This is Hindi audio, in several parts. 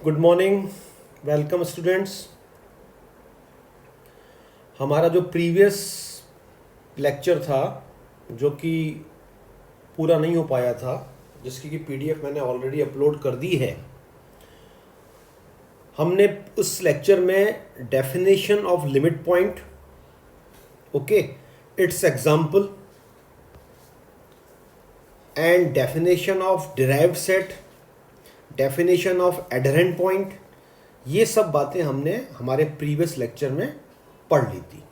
Good morning. Welcome students. हमारा जो प्रीवियस लेक्चर था जो कि पूरा नहीं हो पाया था, जिसकी कि पीडीएफ मैंने ऑलरेडी अपलोड कर दी है। हमने उस लेक्चर में definition of limit point, okay, it's example and definition of derived set, definition of adherent point, ये सब बातें हमने हमारे प्रीवियस लेक्चर में पढ़ ली थी,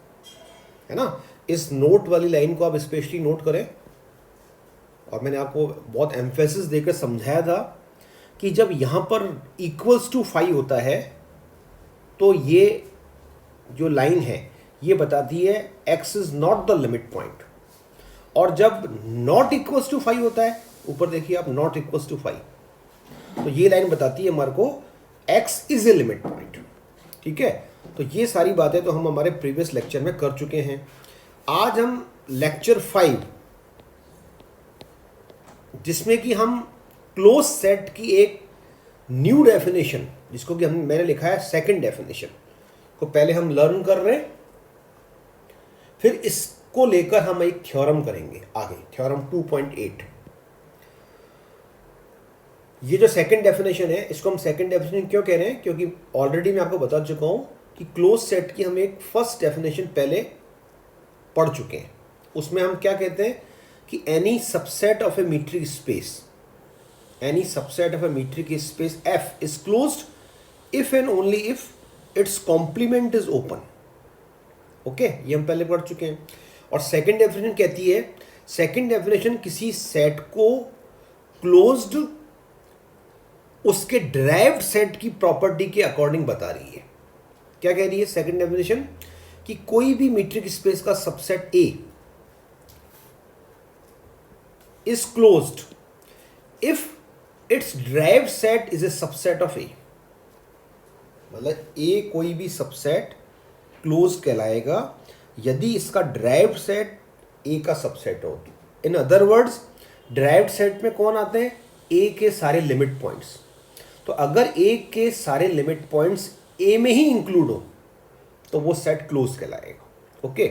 है ना। इस नोट वाली लाइन को आप स्पेशली नोट करें। और मैंने आपको बहुत एम्फेसिस देकर समझाया था कि जब यहाँ पर इक्वल्स टू 5 होता है तो ये जो लाइन है ये बताती है x is not the limit point. और जब नॉट इक्वल्स टू 5 होता है, ऊपर देखिए आप, नॉट इक्वल्स टू 5, तो ये लाइन बताती है हमारे को x is a limit point. ठीक है, तो ये सारी बातें तो हम हमारे प्रीवियस लेक्चर में कर चुके हैं। आज हम लेक्चर 5, जिसमें कि हम क्लोज सेट की एक न्यू डेफिनेशन, जिसको कि मैंने लिखा है सेकंड डेफिनेशन, को पहले हम लर्न कर रहे हैं। फिर इसको लेकर हम एक थ्योरम करेंगे आगे, थ्योरम 2.8। ये जो सेकंड डेफिनेशन है, इसको हम सेकंड डेफिनेशन क्यों कह रहे हैं? क्योंकि ऑलरेडी मैं आपको बता चुका हूं कि क्लोज सेट की हम एक फर्स्ट डेफिनेशन पहले पढ़ चुके हैं। उसमें हम क्या कहते हैं कि any subset of a metric space, any subset of a metric space F is closed if and only if its complement is open. Okay, ये हम पहले पढ़ चुके हैं। और सेकंड डेफिनेशन कहती है, सेकंड डेफिनेशन किसी सेट को क्लोज्ड उसके डिराइव्ड सेट की प्रॉपर्टी के अकॉर्डिंग बता रही है। क्या कह रही है सेकंड डेफिनेशन? कि कोई भी मीट्रिक स्पेस का subset A is closed if it's derived set is a subset of A। मतलब A कोई भी सबसेट क्लोज्ड कहलाएगा यदि इसका डिराइव्ड सेट A का सबसेट हो। In other words, derived set में कौन आते हैं? A के सारे लिमिट पॉइंट्स। तो अगर A के सारे लिमिट पॉइंट्स A में ही इंक्लूड हो तो वो सेट क्लोज कहलाएगा। ओके,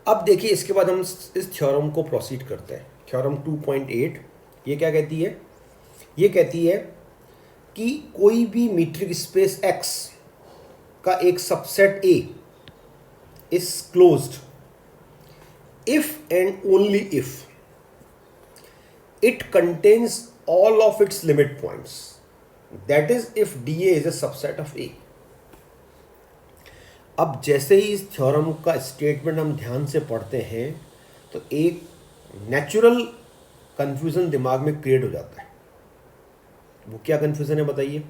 अब देखिए इसके बाद हम इस थ्योरम को प्रोसीड करते हैं। थ्योरम 2.8 ये क्या कहती है? ये कहती है कि कोई भी मीट्रिक स्पेस X का एक subset A is closed if and only if it contains all of its limit points, that is if dA is a subset of A। अब जैसे ही इस थ्योरम का स्टेटमेंट हम ध्यान से पढ़ते हैं तो एक नेचुरल कंफ्यूजन दिमाग में क्रिएट हो जाता है। वो क्या कंफ्यूजन है बताइए?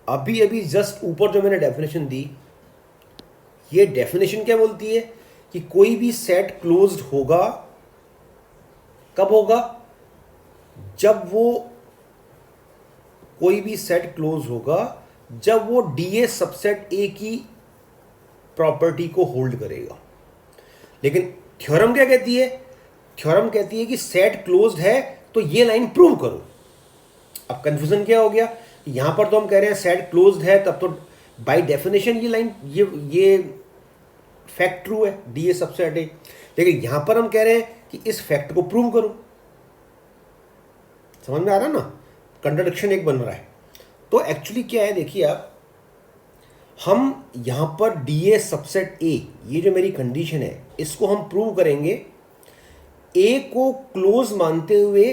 अभी अभी जस्ट ऊपर जो मैंने डेफिनेशन दी, ये डेफिनेशन क्या बोलती है कि कोई भी सेट क्लोज्ड होगा, कब होगा? जब वो कोई भी सेट क्लोज होगा जब वो डीए सबसेट ए की प्रॉपर्टी को होल्ड करेगा। लेकिन थ्योरम क्या कहती है? थ्योरम कहती है कि सेट क्लोज्ड है तो ये लाइन प्रूव करो। अब कंफ्यूजन क्या हो गया? यहां पर तो हम कह रहे हैं सेट क्लोज्ड है, तब तो बाय डेफिनेशन ये लाइन, ये फैक्ट ट्रू है, डीए सबसेट है। लेकिन यहां पर हम कह रहे हैं कि इस फैक्ट को प्रूव करो। समझ में आ रहा है ना? कंट्राडिक्शन एक बन रहा है। तो एक्चुअली क्या है, देखिए आप, हम यहां पर डीए सबसेट ए, ये जो मेरी कंडीशन है, इसको हम प्रूव करेंगे ए को क्लोज मानते हुए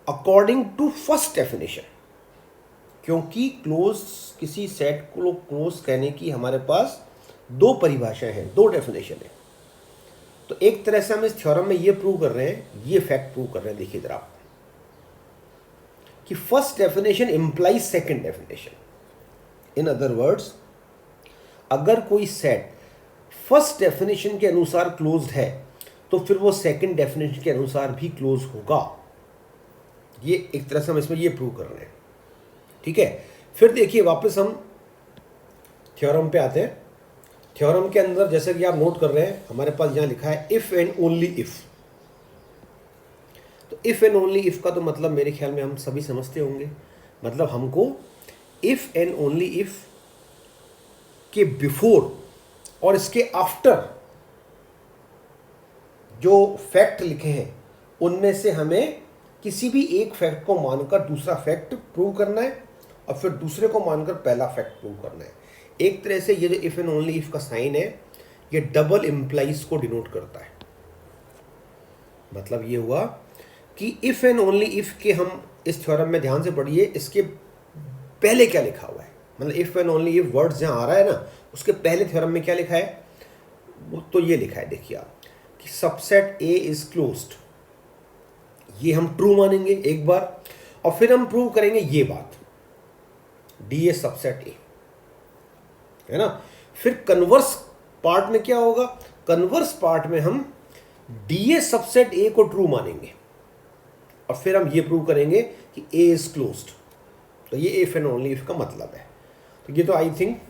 अकॉर्डिंग टू फर्स्ट डेफिनेशन। क्योंकि क्लोज, किसी सेट को क्लोज कहने की हमारे पास दो परिभाषाएं हैं, दो डेफिनेशन है। तो एक तरह से हम इस थ्योरम में ये प्रूव कर रहे हैं, ये फैक्ट प्रूव कर रहे हैं। देखिए जरा आप, कि first definition implies second definition. In other words, अगर कोई सेट फर्स्ट डेफिनेशन के अनुसार क्लोज्ड है तो फिर वो सेकंड डेफिनेशन के अनुसार भी क्लोज होगा। ये एक तरह से हम इसमें ये प्रूव कर रहे हैं। ठीक है, फिर देखिए वापस हम थ्योरम पे आते हैं। थ्योरम के अंदर जैसे कि आप नोट कर रहे हैं, हमारे पास यहां लिखा है इफ एंड ओनली इफ। तो इफ एंड ओनली इफ का तो मतलब मेरे ख्याल में हम सभी समझते होंगे मतलब हमको इफ एंड ओनली इफ के बिफोर और इसके आफ्टर जो फैक्ट लिखे हैं उनमें से हमें किसी भी एक फैक्ट को मानकर दूसरा फैक्ट प्रूव करना है और फिर दूसरे को मानकर पहला फैक्ट प्रूव करना है। एक तरह से ये जो इफ एंड ओनली इफ का साइन है ये डबल इम्प्लाइज को डिनोट करता है। मतलब ये हुआ कि इफ एंड ओनली इफ के हम इस थ्योरम में ध्यान से पढ़िए, इसके पहले क्या लिखा हुआ है। मतलब if and only if word जहाँ आ रहा है ना उसके पहले थ्योरम में क्या लिखा है, वो तो ये लिखा है, देखिए आप, कि सबसेट ए इज क्लोज्ड। ये हम ट्रू मानेंगे एक बार और फिर हम प्रूव करेंगे ये बात, डी ए सबसेट ए, है ना। फिर कन्वर्स पार्ट में क्या होगा, कन्वर्स पार्ट में हम डी ए सबसेट ए को ट्रू मानेंगे और फिर हम ये प्रूव करेंगे कि ए इज क्लोज्ड। तो ये इफ एंड ओनली इफ का मतलब है। तो ये तो आई थिंक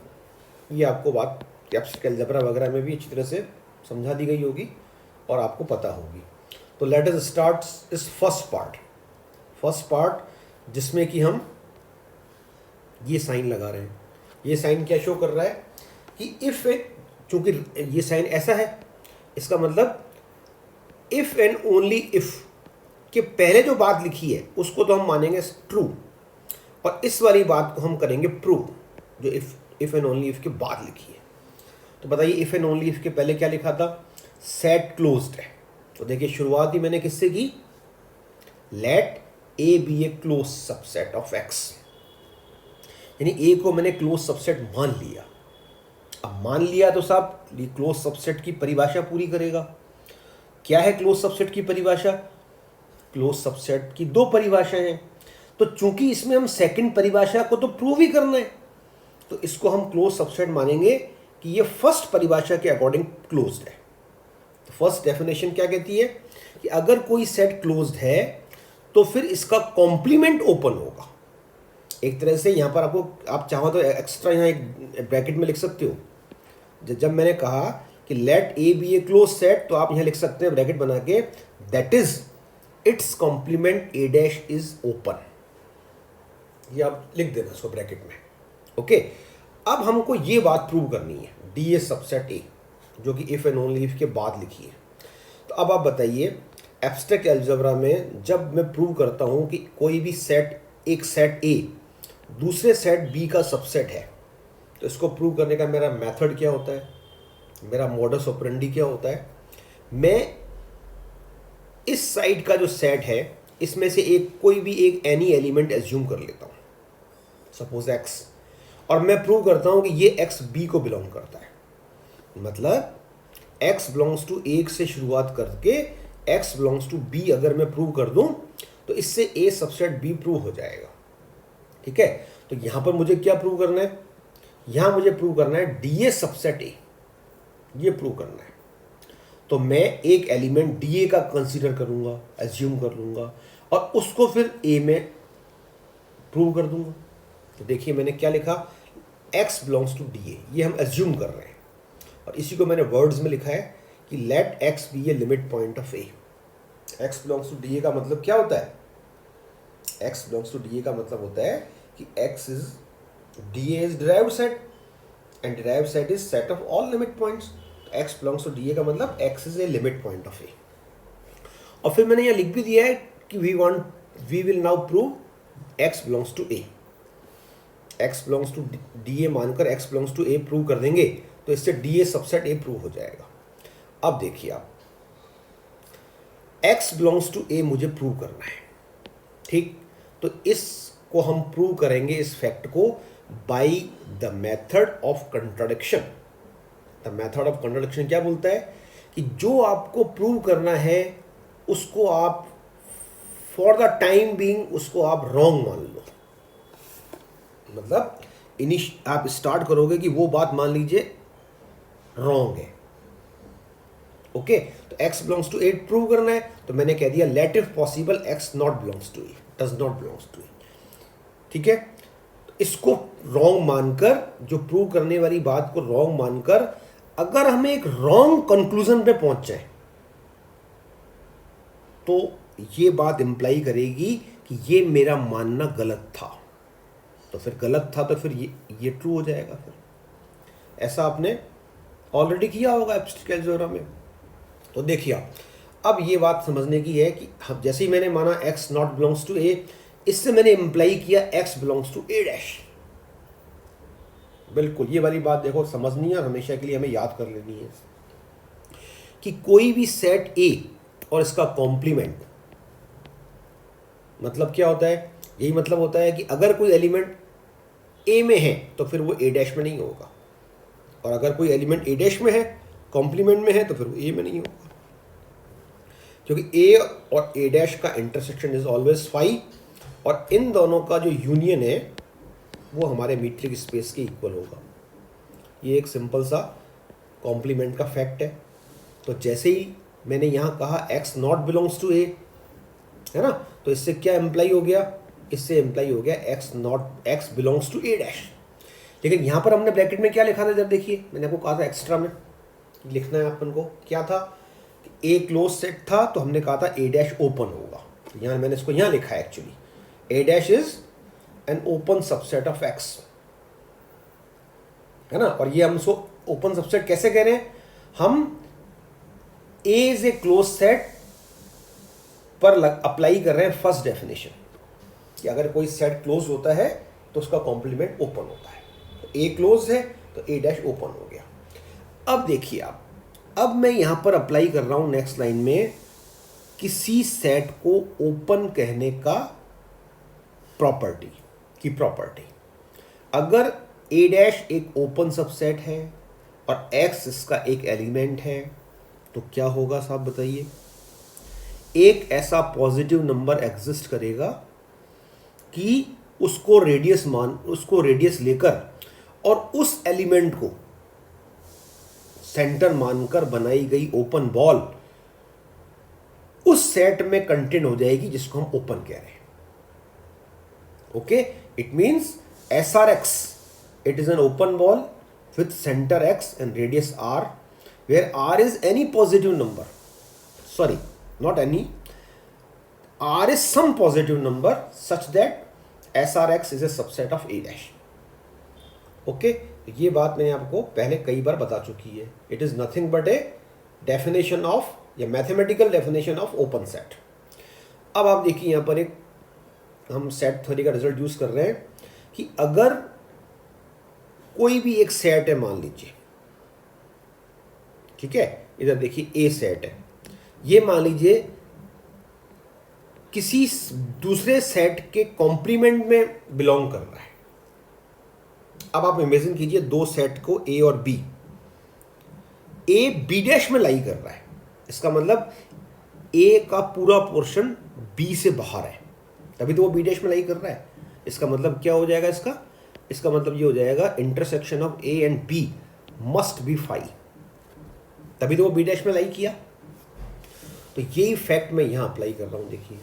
ये आपको बात एब्स्ट्रैक्ट अलजेब्रा वगैरह में भी अच्छी तरह से समझा दी गई होगी और आपको पता होगी। तो लेट अस स्टार्ट इस फर्स्ट पार्ट जिसमें कि हम ये साइन लगा रहे हैं। ये साइन क्या शो कर रहा है कि इफ, चूंकि ये साइन ऐसा है, इसका मतलब इफ एंड ओनली इफ के पहले जो बात लिखी है उसको तो हम मानेंगे ट्रू और इस वाली बात को हम करेंगे प्रूव जो इफ एंड ओनली इफ के बाद लिखी है। तो बताइए इफ एंड ओनली इफ के पहले क्या लिखा था, सेट क्लोज्ड है। तो देखिए शुरुआत ही मैंने किससे की, let A be a close subset of X, यानी ए को मैंने क्लोज सबसेट मान लिया। अब मान लिया तो साहब ये क्लोज सबसेट की परिभाषा पूरी करेगा। क्या है क्लोज सबसेट की परिभाषा, क्लोज सबसेट की दो परिभाषाएं हैं। तो चूंकि इसमें हम सेकंड परिभाषा को तो प्रूव ही करना है तो इसको हम क्लोज सबसेट मानेंगे कि ये फर्स्ट परिभाषा के अकॉर्डिंग क्लोज्ड है। तो फर्स्ट डेफिनेशन क्या कहती है कि अगर कोई सेट क्लोज्ड है तो फिर इसका कॉम्प्लीमेंट ओपन होगा। एक तरह से यहाँ पर आपको, आप चाहो तो एक्स्ट्रा यहाँ एक ब्रैकेट में लिख सकते हो। जब मैंने कहा कि let A be a close set तो आप यहाँ लिख सकते हैं ब्रैकेट बना के, that is its complement A dash is open. ये आप लिख देना इसको ब्रैकेट में, ओके। अब हमको ये बात प्रूव करनी है डी ए सबसेट ए, जो कि इफ एंड ओनली इफ के बाद लिखी है। तो अब आप बताइए एब्स्ट्रैक्ट अलजेब्रा में जब मैं प्रूव करता हूँ कि कोई भी सेट, एक सेट ए दूसरे सेट बी का सबसेट है, तो इसको प्रूव करने का मेरा मेथड क्या होता है, मेरा मॉडस ऑपरेंडी क्या होता है। मैं इस साइड का जो सेट है इसमें से एक, कोई भी एक एनी एलिमेंट एज्यूम कर लेता हूँ, सपोज एक्स, और मैं प्रूव करता हूँ कि ये एक्स बी को बिलोंग करता है। मतलब एक्स बिलोंग्स टू ए से शुरुआत करके एक्स बिलोंग्स टू बी अगर मैं प्रूव कर दूं तो इससे ए सबसेट बी प्रूव हो जाएगा, ठीक है। तो यहां पर मुझे क्या प्रूव करना है, यहां मुझे प्रूव करना है डी ए सबसेट ए, ये प्रूव करना है। तो मैं एक एलिमेंट डी ए का कंसीडर करूंगा, एज्यूम कर लूंगा और उसको फिर ए में प्रूव कर दूंगा। तो देखिए मैंने क्या लिखा, X belongs to D A, ये हम एज्यूम कर रहे हैं और इसी को मैंने वर्ड्स में लिखा है कि let x be a limit point of A. X belongs to D A का मतलब क्या होता है, x belongs to D A का मतलब होता है कि x is, D A is derived set and derived set is set of all limit points. X belongs to D A का मतलब x is a limit point of A. और फिर मैंने यहाँ लिख भी दिया है कि we will now prove x belongs to A. X belongs to D A मानकर x belongs to A prove कर देंगे तो इससे D A subset A prove हो जाएगा। अब देखिए आप, एक्स बिलोंग्स टू ए मुझे प्रूव करना है, ठीक। तो इसको हम प्रूव करेंगे, इस फैक्ट को, by the method of contradiction. The method of contradiction क्या बोलता है कि जो आपको प्रूव करना है उसको आप फॉर द टाइम बीइंग उसको आप रॉन्ग मान लो। मतलब आप स्टार्ट करोगे कि वो बात मान लीजिए रॉन्ग है, ओके। तो x belongs to A prove करना है तो मैंने कह दिया let if possible x not belongs to A, does not belongs to A, ठीक है। तो इसको रॉन्ग मानकर, जो प्रूव करने वाली बात को रॉन्ग मानकर अगर हमें एक रॉन्ग कंक्लूजन पे पहुंच जाए तो ये बात इंप्लाई करेगी कि ये मेरा मानना गलत था। तो फिर गलत था, तो फिर ये ट्रू हो जाएगा। फिर ऐसा आपने ऑलरेडी किया होगा एब्स्ट्रैक्ट अलजेब्रा में। तो देखिए आप, अब ये बात समझने की है कि हम जैसे ही मैंने माना x not belongs to a, इससे मैंने इम्प्लाई किया x belongs to a dash. बिल्कुल ये वाली बात देखो समझनी है और हमेशा के लिए हमें याद कर लेनी है कि कोई भी सेट a और इसका कॉम्प्लीमेंट, मतलब क्या होता है, यही मतलब होता है कि अगर कोई एलिमेंट a में है तो फिर वो a डैश में नहीं होगा, और अगर कोई एलिमेंट a डैश में है, कॉम्प्लीमेंट में है, तो फिर वो a में नहीं होगा, क्योंकि a और a डैश का इंटरसेक्शन इज ऑलवेज फाई, और इन दोनों का जो यूनियन है वो हमारे मीट्रिक स्पेस के इक्वल होगा। ये एक सिंपल सा कॉम्प्लीमेंट का फैक्ट है। तो जैसे ही मैंने यहाँ कहा x not belongs to a, है ना, तो इससे क्या इम्प्लाई हो गया, इससे इम्प्लाई हो गया x belongs to a dash. लेकिन यहाँ पर हमने ब्रैकेट में क्या लिखा था, जब देखिए मैंने आपको कहा था एक्स्ट्रा में लिखना है अपन को, क्या था, ए क्लोज सेट था, तो हमने कहा था a डैश ओपन होगा। तो यहाँ मैंने इसको यहाँ लिखा है actually, a dash is an open subset of x, है ना। और ये हम इसको ओपन सबसेट कैसे कह रहे हैं, हम a is a close set पर अप्लाई कर रहे हैं फर्स्ट डेफिनेशन कि अगर कोई सेट क्लोज होता है तो उसका कॉम्प्लीमेंट ओपन होता है। तो a क्लोज है तो a डैश ओपन हो गया। अब देखिए आप, अब मैं यहां पर अप्लाई कर रहा हूं नेक्स्ट लाइन में किसी सेट को ओपन कहने का प्रॉपर्टी। अगर a डैश एक ओपन सबसेट है और x इसका एक एलिमेंट है, तो क्या होगा साहब बताइए, एक ऐसा पॉजिटिव नंबर एग्जिस्ट करेगा कि उसको रेडियस लेकर और उस एलिमेंट को सेंटर मानकर बनाई गई ओपन बॉल उस सेट में कंटेन हो जाएगी जिसको हम ओपन कह रहे हैं। Okay, it means SRX, it is an open ball with center x and radius r, where r is any positive number, sorry, not any, r is some positive number such that SRX is a subset of a dash. Okay, ये बात मैंने आपको पहले कई बार बता चुकी है। It is nothing but a definition of, या mathematical definition of open set. अब आप देखिए यहाँ पर एक हम सेट थ्योरी का रिजल्ट यूज कर रहे हैं कि अगर कोई भी एक सेट है, मान लीजिए, ठीक है, इधर देखिए ए सेट है, ये मान लीजिए किसी दूसरे सेट के कॉम्प्लीमेंट में बिलोंग कर रहा है। अब आप इमेजिन कीजिए दो सेट को ए और बी, ए बी डैश में लाई कर रहा है, इसका मतलब ए का पूरा पोर्शन बी से बाहर है, तभी तो वो बी डैश में लाई कर रहा है। इसका मतलब क्या हो जाएगा, इसका मतलब ये हो जाएगा intersection of A and B must be phi, तभी तो वो बी डैश में लाई किया। तो यही फैक्ट मैं यहां अप्लाई कर रहा हूं। देखिए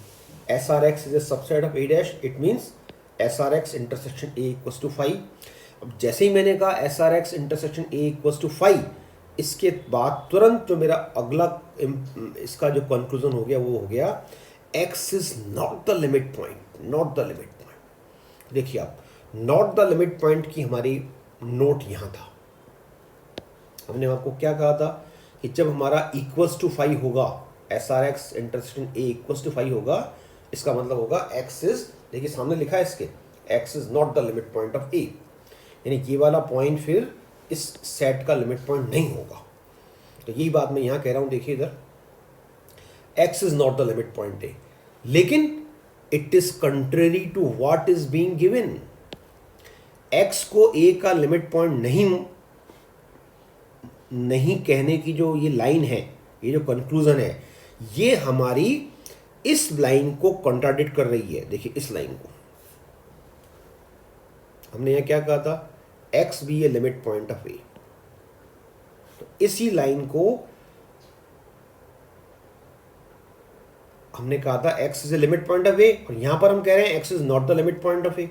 SRX is a subset of A dash, it means SRX intersection A equals to phi. अब जैसे ही मैंने कहा SRX intersection A equals to phi, इसके बाद तुरंत जो मेरा अगला इसका जो कंक्लूजन हो गया वो हो गया x is not the limit point. देखिए आप, नॉट द लिमिट पॉइंट की हमारी नोट यहां था। हमने आपको क्या कहा था कि जब हमारा इक्वल्स टू फाई होगा, SRX intersection A equals to phi होगा, इसका मतलब होगा x इज, देखिए सामने लिखा है इसके, x is not the limit point of A, यानी ये वाला पॉइंट फिर इस सेट का लिमिट पॉइंट नहीं होगा। तो यही बात मैं यहां कह रहा हूं, देखिए इधर x is not the limit point A, लेकिन it is contrary to what is being given. x को a का लिमिट पॉइंट नहीं कहने की जो ये लाइन है, ये जो कंक्लूजन है, ये हमारी इस लाइन को कॉन्ट्राडिक्ट कर रही है। देखिए इस लाइन को हमने यहां क्या कहा था, x be a limit point of A, तो इसी लाइन को हमने कहा था x is a limit point of A, और यहां पर हम कह रहे हैं x is not the limit point of A.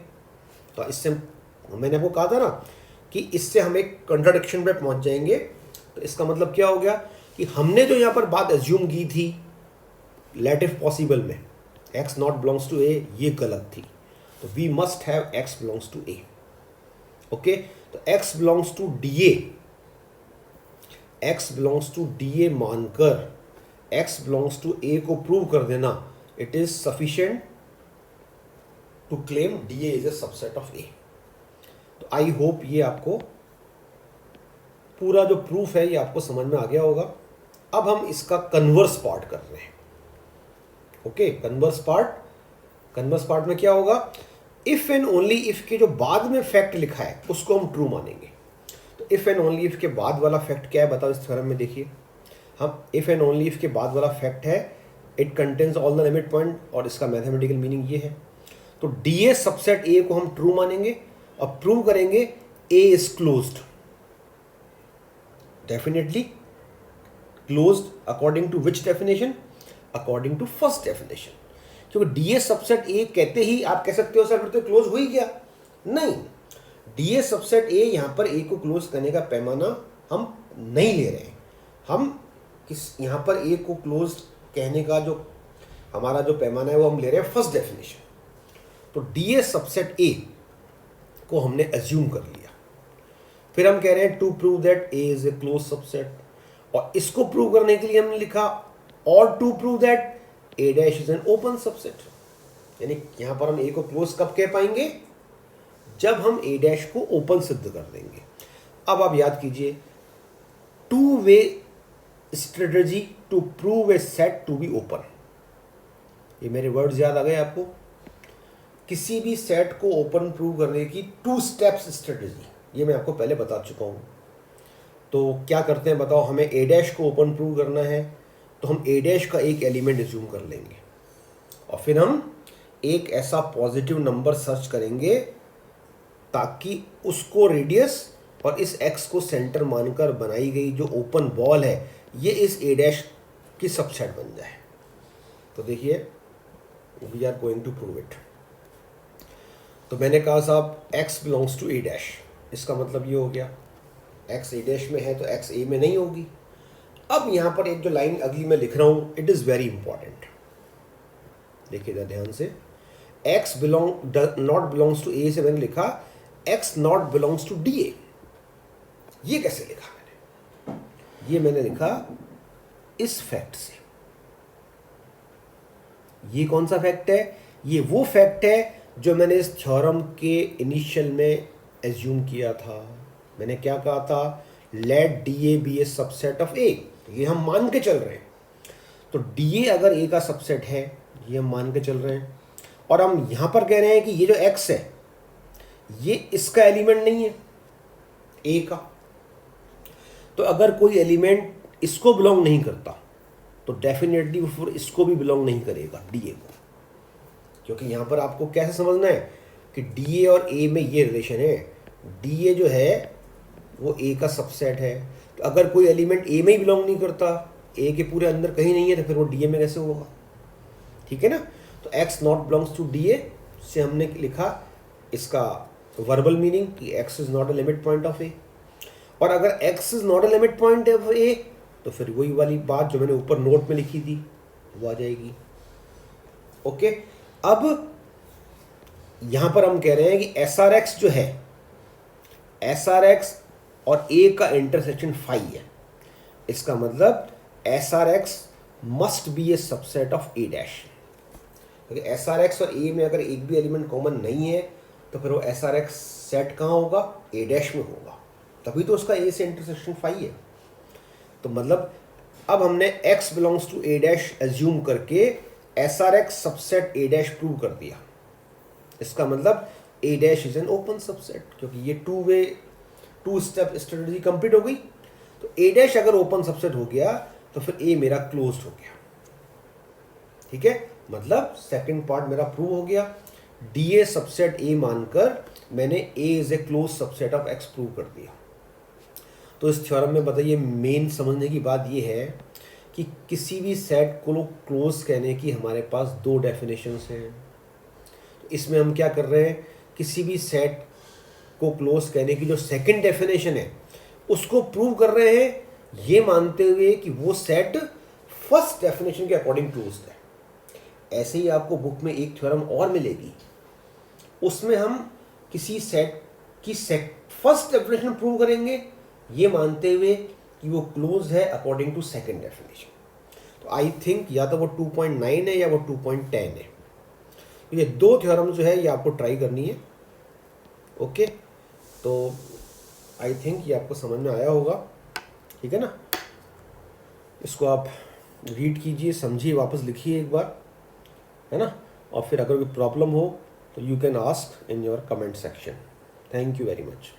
तो इससे मैंने आपको कहा था ना कि इससे हम एक कंट्राडिक्शन पे पहुंच जाएंगे। तो इसका मतलब क्या हो गया कि हमने जो यहां पर बात एज्यूम की थी लेट इफ पॉसिबल में x not belongs to A, ये गलत थी। तो we must have x belongs to A. Okay, तो x belongs to D A मानकर x बिलोंग्स टू ए को प्रूव कर देना, it is sufficient to claim D A is a subset of A. तो आई होप ये आपको पूरा जो प्रूफ है ये आपको समझ में आ गया होगा। अब हम इसका कन्वर्स पार्ट कर रहे हैं। ओके, कन्वर्स पार्ट में क्या होगा, इफ एंड ओनली इफ के जो बाद में फैक्ट लिखा है उसको हम ट्रू मानेंगे। तो इफ एंड ओनली इफ के बाद वाला फैक्ट क्या है बताओ इस थ्योरम में। देखिए, हम इफ एंड ओनली इफ के बाद वाला फैक्ट है it contains all the limit point, और इसका मैथमेटिकल मीनिंग ये है। तो डी ए सबसेट ए को हम ट्रू मानेंगे और प्रूव करेंगे A is closed, definitely closed according to which definition, according to first definition. क्योंकि डी ए सबसेट ए कहते ही आप कह सकते हो सर फिर तो क्लोज हो ही गया। नहीं, डी ए सबसेट ए यहां पर ए को क्लोज करने का पैमाना हम नहीं ले रहे हैं। हम यहां पर ए को क्लोज कहने का जो हमारा जो पैमाना है वो हम ले रहे हैं फर्स्ट डेफिनेशन। तो डी ए सबसेट ए को हमने एज्यूम कर लिया। फिर हम कह रहे हैं to prove that A is a close subset, और इसको प्रूव करने के लिए हमने लिखा और to prove that A dash is an open subset. यानी यहां पर हम ए को क्लोज कब कह पाएंगे, जब हम ए डैश को ओपन सिद्ध कर देंगे। अब आप याद कीजिए, two way strategy to prove a set to be open. ये मेरे वर्ड्स याद आ गए आपको। किसी भी सेट को ओपन प्रूव करने की टू स्टेप्स स्ट्रेटजी, ये मैं आपको पहले बता चुका हूँ। तो क्या करते हैं बताओ, हमें ए डैश को ओपन प्रूव करना है तो हम ए डैश का एक एलिमेंट एज्यूम कर लेंगे और फिर हम एक ऐसा पॉजिटिव नंबर सर्च करेंगे ताकि उसको रेडियस और इस एक्स को सेंटर मानकर बनाई गई जो ओपन बॉल है ये इस ए डैश की सबसेट बन जाए। तो देखिए, we are going to prove it. तो मैंने कहा साहब x belongs to A dash, इसका मतलब ये हो गया x ए डैश में है तो x ए में नहीं होगी। अब यहाँ पर एक जो लाइन अगली मैं लिख रहा हूँ, इट इज़ वेरी इंपॉर्टेंट, देखिएगा ध्यान से। x not belongs to A से मैंने लिखा x not belongs to D A. ये कैसे लिखा मैंने, ये मैंने लिखा इस फैक्ट से। ये कौन सा फैक्ट है, ये वो फैक्ट है जो मैंने इस थ्योरम के इनिशियल में एज्यूम किया था। मैंने क्या कहा था, let D A be a subset of A. ये हम मान के चल रहे हैं। तो डी ए अगर ए का सबसेट है, ये हम मान के चल रहे हैं, और हम यहां पर कह रहे हैं कि ये जो एक्स है ये इसका एलिमेंट नहीं है ए का। तो अगर कोई एलिमेंट इसको बिलोंग नहीं करता तो डेफिनेटली वो फिर इसको भी बिलोंग नहीं करेगा डी ए को। क्योंकि यहाँ पर आपको कैसे समझना है कि डी ए और ए में ये रिलेशन है, डी ए जो है वो ए का सबसेट है। तो अगर कोई एलिमेंट ए में ही बिलोंग नहीं करता, ए के पूरे अंदर कहीं नहीं है, तो फिर वो डी ए में कैसे होगा, ठीक है ना। तो x not belongs to D A से हमने लिखा इसका वर्बल मीनिंग कि x is not a limit point of A. और अगर x is not a limit point of A तो फिर वही वाली बात जो मैंने ऊपर नोट में लिखी थी वो आ जाएगी। ओके, अब यहां पर हम कह रहे हैं कि एस आर एक्स जो है, एस आर एक्स और ए का इंटरसेक्शन फाई है। इसका मतलब S r x must be a subset of A dash. क्योंकि एस आर एक्स और ए में अगर एक भी एलिमेंट कॉमन नहीं है तो फिर वो एस आर एक्स सेट कहाँ होगा, ए डैश में होगा, तभी तो उसका ए से इंटरसेक्शन फाई है। तो मतलब अब हमने x belongs to A dash assume करके S r x subset A dash prove कर दिया। इसका मतलब A dash is an open subset, क्योंकि ये टू स्टेप स्ट्रेटजी कंप्लीट हो गई। तो ए डैश अगर ओपन सबसेट हो गया तो फिर ए मेरा क्लोज्ड हो गया, ठीक है। मतलब सेकंड पार्ट मेरा प्रूव हो गया। डी ए सबसेट ए मानकर मैंने A is a close subset of X prove कर दिया। तो इस थ्योरम में बताइए मेन समझने की बात यह है कि किसी भी सेट को क्लोज कहने की हमारे पास दो डेफिनेशंस हैं। तो इसमें हम क्या कर रहे हैं, किसी भी सेट को क्लोज कहने की जो सेकंड डेफिनेशन है उसको प्रूव कर रहे हैं ये मानते हुए कि वो सेट फर्स्ट डेफिनेशन के अकॉर्डिंग क्लोज्ड है। ऐसे ही आपको बुक में एक थ्योरम और मिलेगी, उसमें हम किसी सेट की फर्स्ट डेफिनेशन प्रूव करेंगे, ये मानते हुए कि वो क्लोज है अकॉर्डिंग टू सेकंड डेफिनेशन। तो आई थिंक या तो वो 2.9 है या वो 2.10 है। ये दो थ्योरम जो है ये आपको ट्राई करनी है। ओके, तो आई थिंक ये आपको समझ में आया होगा, ठीक है ना। इसको आप रीड कीजिए, समझिए, वापस लिखिए एक बार, है ना। और फिर अगर कोई प्रॉब्लम हो तो you can ask in your comment section. Thank you very much.